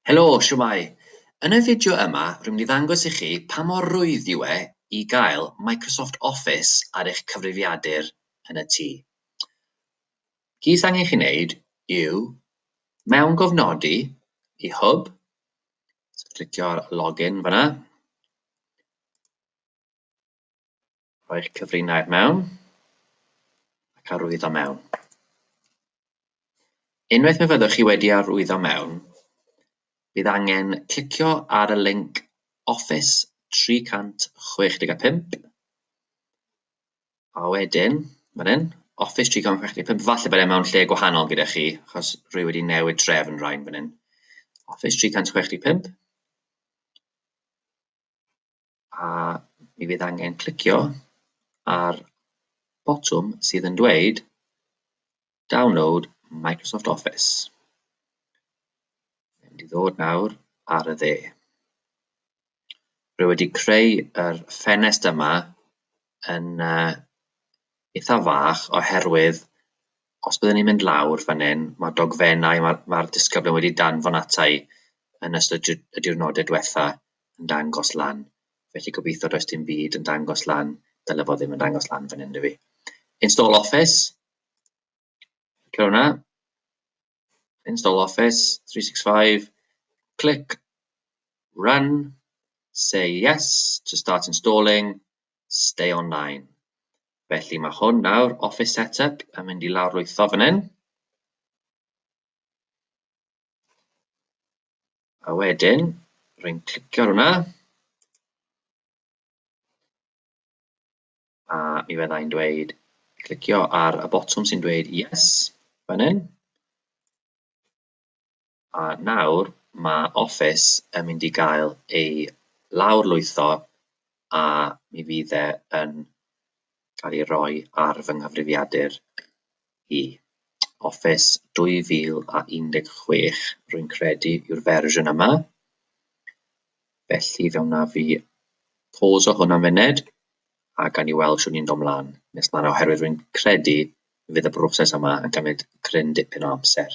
Helo, shwmai. Yn y fideo yma, rwy'n mynd i ddangos i chi pa mor rwydd yw e i gael Microsoft Office ar eich cyfrifiadur yn y tŷ. Gyd angen chi wneud yw mewn gofnodi i hwb, so clicio ar login fyna, rhoi'ch cyfrinair mewn, ac arwyddo mewn. Unwaith mi fyddwch chi wedi arwyddo mewn, bydd angen clicio ar y linc Office 365 a wedyn, fan hyn, Office 365, falle bod e mewn lle gwahanol gyda chi, achos rwy wedi newid trefn rhain fan hyn. Office 365 a mi fydd angen clicio ar botwm sydd yn dweud Download Microsoft Office. Mynd i ddod nawr ar y dde. Rwy wedi creu yr ffenest yma yn eitha fach oherwydd os byddwn ni'n mynd lawr fan hyn, mae dogfennau, mae'r disgyblion wedi danfon ata i yn ystod y diwrnodau diwetha yn dangos lan. Felly gobeithio does dim byd yn dangos lan, dyle fo ddim yn dangos lan fan hyn, fi. Install Office. Clicio hwnna. Install Office 365. Click Run. Say yes to start installing. Stay online. Felly mae hwn nawr, Office Setup, yn mynd i lawr lwytho fan hyn. A wedyn, rwy'n clicio hwnna. A mi fyddai'n dweud, clicio ar y botwm sy'n dweud yes, fan hyn. A nawr, mae Office yn mynd i gael ei lawr lwytho a mi fydd e yn cael ei roi ar fy nghyfrifiadur i. Office 2016, rwy'n credu yw'r fersiwn yma. Felly fe wna fi pauso hwn am funed a gan i weld siwn ni'n dod mlaen nes mlaen oherwydd rwy'n credu fydd y broses yma yn cymryd cryn dipyn o amser.